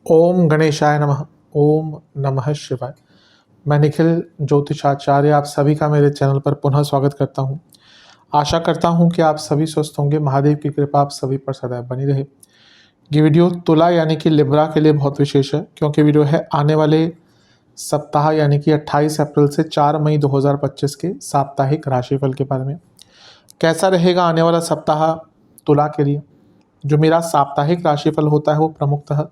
ओम गणेशाय नमः। ओम नमः शिवाय। मैं निखिल ज्योतिषाचार्य आप सभी का मेरे चैनल पर पुनः स्वागत करता हूं। आशा करता हूं कि आप सभी स्वस्थ होंगे। महादेव की कृपा आप सभी पर सदैव बनी रहे। ये वीडियो तुला यानी कि लिब्रा के लिए बहुत विशेष है, क्योंकि वीडियो है आने वाले सप्ताह यानी कि 28 अप्रैल से 4 मई 2025 के साप्ताहिक राशिफल के बारे में। कैसा रहेगा आने वाला सप्ताह तुला के लिए। जो मेरा साप्ताहिक राशिफल होता है वो प्रमुखतः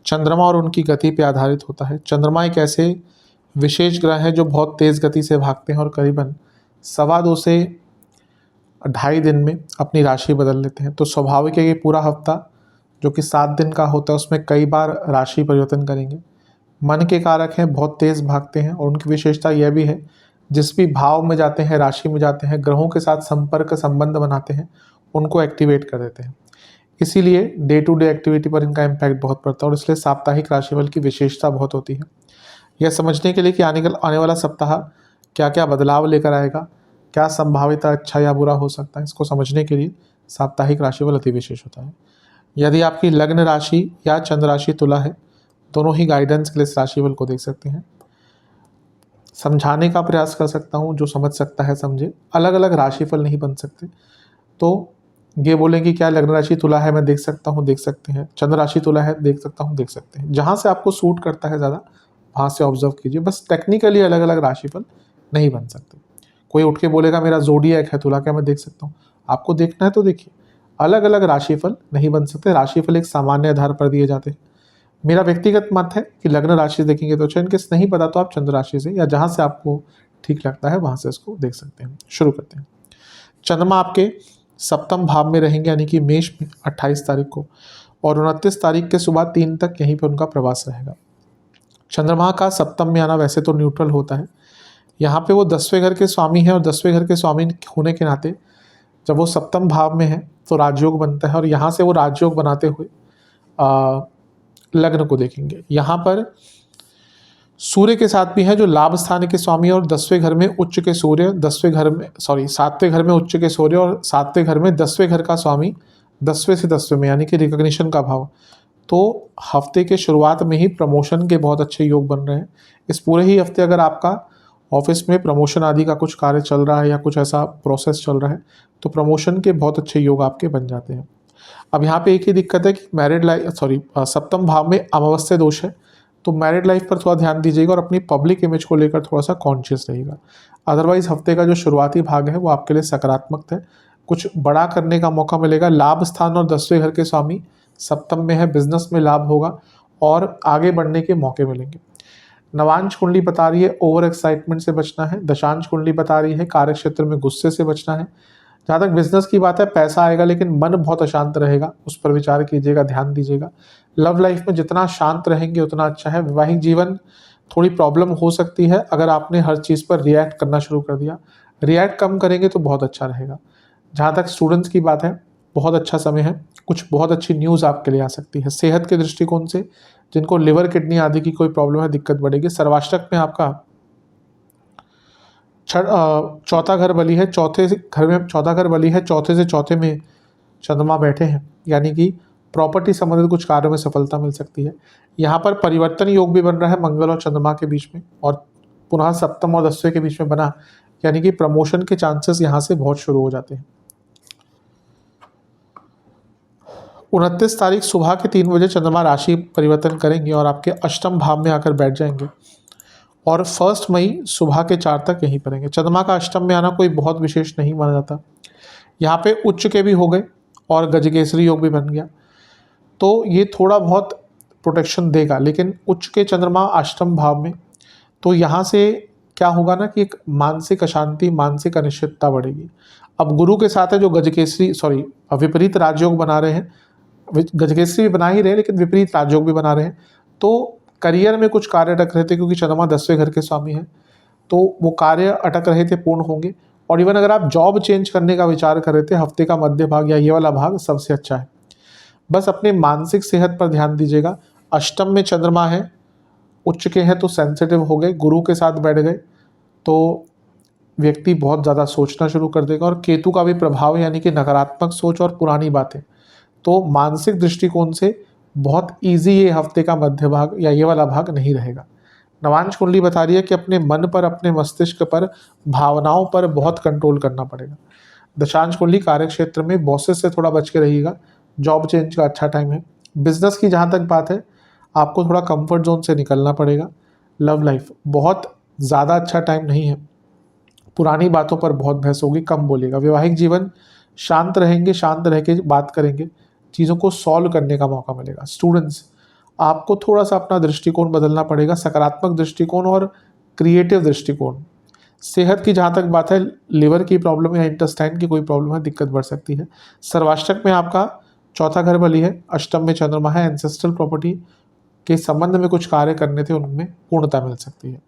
चंद्रमा और उनकी गति पे आधारित होता है। चंद्रमा एक ऐसे विशेष ग्रह है जो बहुत तेज़ गति से भागते हैं और करीबन 2.25 से 2.5 दिन में अपनी राशि बदल लेते हैं। तो स्वाभाविक है कि पूरा हफ्ता जो कि 7 दिन का होता है उसमें कई बार राशि परिवर्तन करेंगे। मन के कारक हैं, बहुत तेज़ भागते हैं और उनकी विशेषता यह भी है जिस भी भाव में जाते हैं, राशि में जाते हैं, ग्रहों के साथ संपर्क संबंध बनाते हैं, उनको एक्टिवेट कर देते हैं। इसीलिए डे टू डे एक्टिविटी पर इनका इम्पैक्ट बहुत पड़ता है और इसलिए साप्ताहिक राशिफल की विशेषता बहुत होती है। यह समझने के लिए कि आने वाला सप्ताह क्या क्या बदलाव लेकर आएगा, क्या संभावित अच्छा या बुरा हो सकता है, इसको समझने के लिए साप्ताहिक राशिफल अति विशेष होता है। यदि आपकी लग्न राशि या चंद्र राशि तुला है, दोनों ही गाइडेंस के लिए इस राशिफल को देख सकते हैं। समझाने का प्रयास कर सकता हूँ, जो समझ सकता है समझे। अलग अलग राशिफल नहीं बन सकते। तो ये बोलें कि क्या लग्न राशि तुला है, मैं देख सकता हूँ, देख सकते हैं। चंद्र राशि तुला है, देख सकता हूँ, देख सकते हैं। जहाँ से आपको सूट करता है ज़्यादा वहाँ से ऑब्जर्व कीजिए। बस टेक्निकली अलग अलग राशिफल नहीं बन सकते। कोई उठ के बोलेगा मेरा ज़ोडिएक है तुला, क्या मैं देख सकता हूँ? आपको देखना है तो देखिए। अलग अलग राशिफल नहीं बन सकते। राशिफल एक सामान्य आधार पर दिए जाते हैं। मेरा व्यक्तिगत मत है कि लग्न राशि देखेंगे तो अच्छा, इनकेस नहीं पता तो आप चंद्र राशि से या जहाँ से आपको ठीक लगता है वहाँ से इसको देख सकते हैं। शुरू करते हैं। चंद्रमा आपके सप्तम भाव में रहेंगे यानी कि मेष में 28 तारीख को, और 29 तारीख के सुबह 3 तक यहीं पर उनका प्रवास रहेगा। चंद्रमा का सप्तम में आना वैसे तो न्यूट्रल होता है। यहाँ पे वो 10वें घर के स्वामी हैं और 10वें घर के स्वामी होने के नाते जब वो सप्तम भाव में है तो राजयोग बनता है, और यहाँ से वो राजयोग बनाते हुए लग्न को देखेंगे। यहाँ पर सूर्य के साथ भी है जो लाभ स्थान के स्वामी है, और 10वें घर में उच्च के सूर्य, 7वें घर में उच्च के सूर्य और 7वें घर में 10वें घर का स्वामी 10वें से 10वें में यानी कि रिकॉग्निशन का भाव। तो हफ्ते के शुरुआत में ही प्रमोशन के बहुत अच्छे योग बन रहे हैं। इस पूरे ही हफ्ते अगर आपका ऑफिस में प्रमोशन आदि का कुछ कार्य चल रहा है या कुछ ऐसा प्रोसेस चल रहा है तो प्रमोशन के बहुत अच्छे योग आपके बन जाते हैं। अब यहाँ पे एक ही दिक्कत है कि सप्तम भाव में अमावस्या दोष है, तो मैरिड लाइफ पर थोड़ा ध्यान दीजिएगा और अपनी पब्लिक इमेज को लेकर थोड़ा सा कॉन्शियस रहिएगा। अदरवाइज हफ्ते का जो शुरुआती भाग है वो आपके लिए सकारात्मक है। कुछ बड़ा करने का मौका मिलेगा। लाभ स्थान और 10वें घर के स्वामी सप्तम में है, बिजनेस में लाभ होगा और आगे बढ़ने के मौके मिलेंगे। नवांश कुंडली बता रही है ओवर एक्साइटमेंट से बचना है। दशांश कुंडली बता रही है कार्य क्षेत्र में गुस्से से बचना है। जहाँ तक बिजनेस की बात है, पैसा आएगा लेकिन मन बहुत अशांत रहेगा, उस पर विचार कीजिएगा, ध्यान दीजिएगा। लव लाइफ में जितना शांत रहेंगे उतना अच्छा है। वैवाहिक जीवन थोड़ी प्रॉब्लम हो सकती है अगर आपने हर चीज़ पर रिएक्ट करना शुरू कर दिया। रिएक्ट कम करेंगे तो बहुत अच्छा रहेगा। जहाँ तक स्टूडेंट्स की बात है, बहुत अच्छा समय है। कुछ बहुत अच्छी न्यूज़ आपके लिए आ सकती है। सेहत के दृष्टिकोण से जिनको लिवर किडनी आदि की कोई प्रॉब्लम है, दिक्कत बढ़ेगी। सर्वाष्टक में आपका चौथा घर बली है, चौथे से चौथे में चंद्रमा बैठे हैं, यानी कि प्रॉपर्टी संबंधित कुछ कार्यों में सफलता मिल सकती है। यहाँ पर परिवर्तन योग भी बन रहा है मंगल और चंद्रमा के बीच में, और पुनः सप्तम और 10वें के बीच में बना, यानी कि प्रमोशन के चांसेस यहाँ से बहुत शुरू हो जाते हैं। 29 तारीख सुबह के 3 बजे चंद्रमा राशि परिवर्तन करेंगे और आपके अष्टम भाव में आकर बैठ जाएंगे, और 1 मई सुबह के 4 तक यहीं पर रहेंगे। चंद्रमा का अष्टम में आना कोई बहुत विशेष नहीं माना जाता। यहाँ पे उच्च के भी हो गए और गजकेसरी योग भी बन गया, तो ये थोड़ा बहुत प्रोटेक्शन देगा। लेकिन उच्च के चंद्रमा अष्टम भाव में, तो यहाँ से क्या होगा ना कि एक मानसिक अशांति, मानसिक अनिश्चितता बढ़ेगी। अब गुरु के साथ है जो विपरीत राजयोग बना रहे हैं। गजकेसरी भी बना ही रहे लेकिन विपरीत राजयोग भी बना रहे हैं। तो करियर में कुछ कार्य अटक रहे थे, क्योंकि चंद्रमा 10वें घर के स्वामी हैं, तो वो कार्य अटक रहे थे पूर्ण होंगे। और इवन अगर आप जॉब चेंज करने का विचार कर रहे थे, हफ्ते का मध्य भाग या ये वाला भाग सबसे अच्छा है। बस अपने मानसिक सेहत पर ध्यान दीजिएगा। अष्टम में चंद्रमा है, उच्च के हैं तो सेंसिटिव हो गए, गुरु के साथ बैठ गए तो व्यक्ति बहुत ज़्यादा सोचना शुरू कर देगा। और केतु का भी प्रभाव है, यानी कि नकारात्मक सोच और पुरानी बातें, तो मानसिक दृष्टिकोण से बहुत ईजी ये हफ्ते का मध्य भाग या ये वाला भाग नहीं रहेगा। नवांश कुंडली बता रही है कि अपने मन पर, अपने मस्तिष्क पर, भावनाओं पर बहुत कंट्रोल करना पड़ेगा। दशांश कुंडली कार्य क्षेत्र में बॉसेस से थोड़ा बच के रहिएगा, जॉब चेंज का अच्छा टाइम है। बिजनेस की जहाँ तक बात है, आपको थोड़ा कंफर्ट जोन से निकलना पड़ेगा। लव लाइफ बहुत ज़्यादा अच्छा टाइम नहीं है, पुरानी बातों पर बहुत बहस होगी, कम बोलेगा। वैवाहिक जीवन शांत रहेंगे, शांत रह के बात करेंगे, चीज़ों को सॉल्व करने का मौका मिलेगा। स्टूडेंट्स, आपको थोड़ा सा अपना दृष्टिकोण बदलना पड़ेगा, सकारात्मक दृष्टिकोण और क्रिएटिव दृष्टिकोण। सेहत की जहाँ तक बात है, लिवर की प्रॉब्लम या इंटेस्टाइन की कोई प्रॉब्लम है, दिक्कत बढ़ सकती है। सर्वाष्टक में आपका चौथा घर बली है, अष्टम में चंद्रमा है, एंसेस्ट्रल प्रॉपर्टी के संबंध में कुछ कार्य करने थे, उनमें पूर्णता मिल सकती है।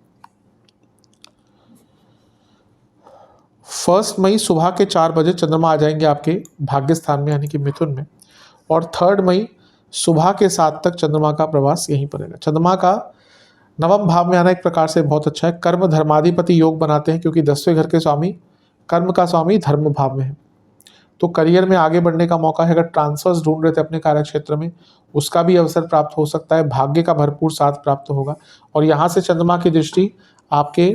1 मई सुबह के 4 बजे चंद्रमा आ जाएंगे आपके भाग्य स्थान में यानी कि मिथुन में, और 3 मई सुबह के 7 तक चंद्रमा का प्रवास यहीं पर रहेगा। चंद्रमा का नवम भाव में आना एक प्रकार से बहुत अच्छा है, कर्म धर्माधिपति योग बनाते हैं, क्योंकि 10वें घर के स्वामी, कर्म का स्वामी धर्म भाव में है। तो करियर में आगे बढ़ने का मौका है। अगर ट्रांसफर्स ढूंढ रहे थे अपने कार्य क्षेत्र में, उसका भी अवसर प्राप्त हो सकता है। भाग्य का भरपूर साथ प्राप्त होगा, और यहाँ से चंद्रमा की दृष्टि आपके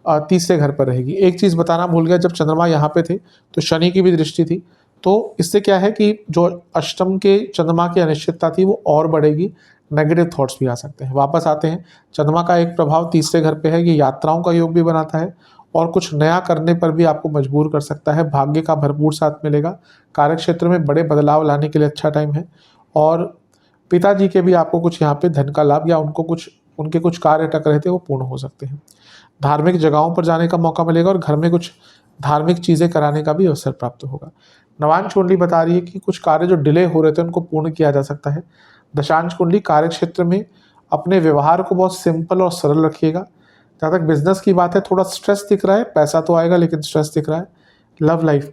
30वें घर पर रहेगी। एक चीज़ बताना भूल गया, जब चंद्रमा यहाँ पे थे तो शनि की भी दृष्टि थी, तो इससे क्या है कि जो अष्टम के चंद्रमा की अनिश्चितता थी वो और बढ़ेगी, नेगेटिव थॉट्स भी आ सकते हैं। वापस आते हैं, चंद्रमा का एक प्रभाव 30वें घर पे है, ये यात्राओं का योग भी बनाता है और कुछ नया करने पर भी आपको मजबूर कर सकता है। भाग्य का भरपूर साथ मिलेगा, कार्य क्षेत्र में बड़े बदलाव लाने के लिए अच्छा टाइम है, और पिताजी के भी आपको कुछ यहाँ पे धन का लाभ या उनके कुछ कार्य अटक रहे थे वो पूर्ण हो सकते हैं। धार्मिक जगहों पर जाने का मौका मिलेगा और घर में कुछ धार्मिक चीज़ें कराने का भी अवसर प्राप्त होगा। नवांश कुंडली बता रही है कि कुछ कार्य जो डिले हो रहे थे उनको पूर्ण किया जा सकता है। दशांश कुंडली कार्य क्षेत्र में अपने व्यवहार को बहुत सिंपल और सरल रखिएगा। जहाँ तक बिजनेस की बात है, थोड़ा स्ट्रेस दिख रहा है, पैसा तो आएगा लेकिन स्ट्रेस दिख रहा है। लव लाइफ,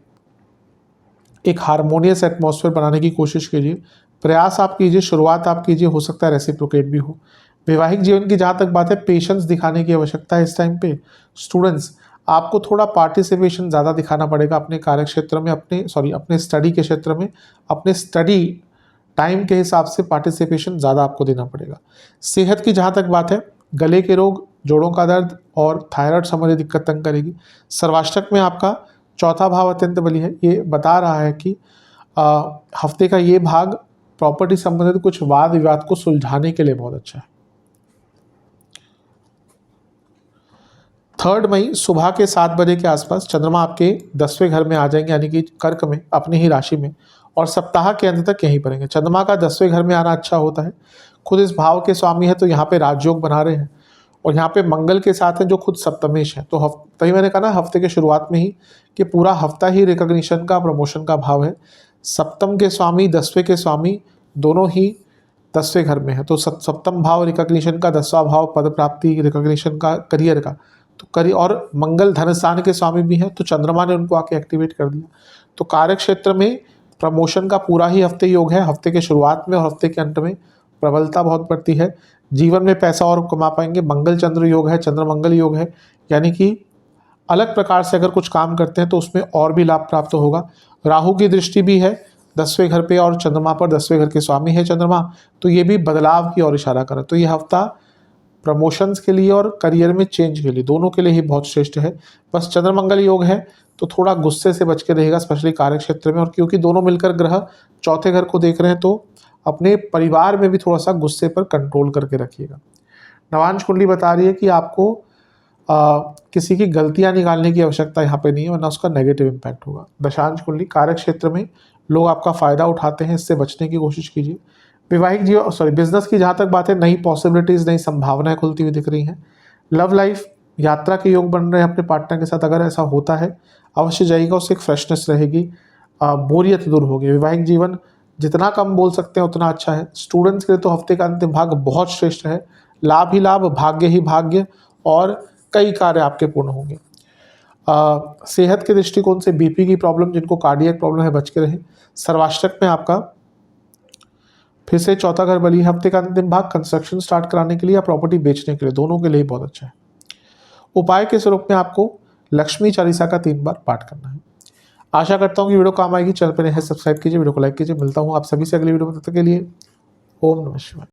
एक हारमोनियस एटमॉस्फेयर बनाने की कोशिश कीजिए, प्रयास आप कीजिए, शुरुआत आप कीजिए, हो सकता है रेसिप्रोकेट भी हो। वैवाहिक जीवन की जहाँ तक बात है, पेशेंस दिखाने की आवश्यकता है इस टाइम पे। स्टूडेंट्स, आपको थोड़ा पार्टिसिपेशन ज़्यादा दिखाना पड़ेगा अपने कार्य क्षेत्र में, अपने स्टडी के क्षेत्र में, अपने स्टडी टाइम के हिसाब से पार्टिसिपेशन ज़्यादा आपको देना पड़ेगा। सेहत की जहाँ तक बात है, गले के रोग, जोड़ों का दर्द और थायराइड संबंधी दिक्कत तंग करेगी। सर्वाष्टक में आपका चौथा भाव अत्यंत बली है, ये बता रहा है कि हफ्ते का ये भाग प्रॉपर्टी संबंधित कुछ वाद विवाद को सुलझाने के लिए बहुत अच्छा है। 3 मई सुबह के 7 बजे के आसपास चंद्रमा आपके 10वें घर में आ जाएंगे, यानी कि कर्क में, अपनी ही राशि में, और सप्ताह के अंत तक यहीं पर रहेंगे। चंद्रमा का 10वें घर में आना अच्छा होता है, खुद इस भाव के स्वामी है, तो यहाँ पे राजयोग बना रहे हैं, और यहाँ पे मंगल के साथ है जो खुद सप्तमेश है। तो तभी मैंने कहा ना हफ्ते के शुरुआत में ही कि पूरा हफ्ता ही रिकॉग्निशन का, प्रमोशन का भाव है। सप्तम के स्वामी, 10वें के स्वामी दोनों ही 10वें घर में है, तो सप्तम भाव रिकॉग्निशन का, 10वां भाव पद प्राप्ति रिकॉग्निशन का, करियर का, तो करियर, और मंगल धन स्थान के स्वामी भी हैं, तो चंद्रमा ने उनको आके एक्टिवेट कर दिया। तो कार्य क्षेत्र में प्रमोशन का पूरा ही हफ्ते योग है, हफ्ते के शुरुआत में और हफ्ते के अंत में प्रबलता बहुत बढ़ती है। जीवन में पैसा और कमा पाएंगे। मंगल चंद्र योग है, चंद्र मंगल योग है, यानी कि अलग प्रकार से अगर कुछ काम करते हैं तो उसमें और भी लाभ प्राप्त होगा। राहु की दृष्टि भी है 10वें घर पे, और चंद्रमा पर 10वें घर के स्वामी है चंद्रमा, तो ये भी बदलाव की ओर इशारा करे। तो ये हफ्ता प्रमोशंस के लिए और करियर में चेंज के लिए, दोनों के लिए ही बहुत श्रेष्ठ है। बस चंद्र मंगल योग है तो थोड़ा गुस्से से बच के रहेगा, स्पेशली कार्य क्षेत्र में, और क्योंकि दोनों मिलकर ग्रह चौथे घर को देख रहे हैं तो अपने परिवार में भी थोड़ा सा गुस्से पर कंट्रोल करके रखिएगा। नवांश कुंडली बता रही है कि आपको किसी की गलतियां निकालने की आवश्यकता यहाँ पे नहीं है, वरना उसका नेगेटिव इम्पैक्ट होगा। दशांश कुंडली कार्य क्षेत्र में लोग आपका फायदा उठाते हैं, इससे बचने की कोशिश कीजिए। वैवाहिक जीवन बिजनेस की जहाँ तक बात है, नई पॉसिबिलिटीज़, नई संभावनाएं खुलती हुई दिख रही हैं। लव लाइफ, यात्रा के योग बन रहे हैं अपने पार्टनर के साथ, अगर ऐसा होता है अवश्य जाइएगा, उससे एक फ्रेशनेस रहेगी, बोरियत दूर होगी। वैवाहिक जीवन जितना कम बोल सकते हैं उतना अच्छा है। स्टूडेंट्स के लिए तो हफ्ते का अंतिम भाग बहुत श्रेष्ठ है, लाभ ही लाभ, भाग्य ही भाग्य, और कई कार्य आपके पूर्ण होंगे। सेहत के दृष्टिकोण से बीपी की प्रॉब्लम, जिनको कार्डियक प्रॉब्लम है, बच के रहें। सर्वाष्टक में आपका फिर से चौथा घर बली, हफ्ते का अंतिम भाग कंस्ट्रक्शन स्टार्ट कराने के लिए या प्रॉपर्टी बेचने के लिए, दोनों के लिए बहुत अच्छा है। उपाय के स्वरूप में आपको लक्ष्मी चालीसा का 3 बार पाठ करना है। आशा करता हूँ कि वीडियो काम आएगी। चैनल पर नए हैं सब्सक्राइब कीजिए, वीडियो को लाइक कीजिए। मिलता हूँ आप सभी से अगली वीडियो में, तब तक के लिए ओम नमः शिवाय।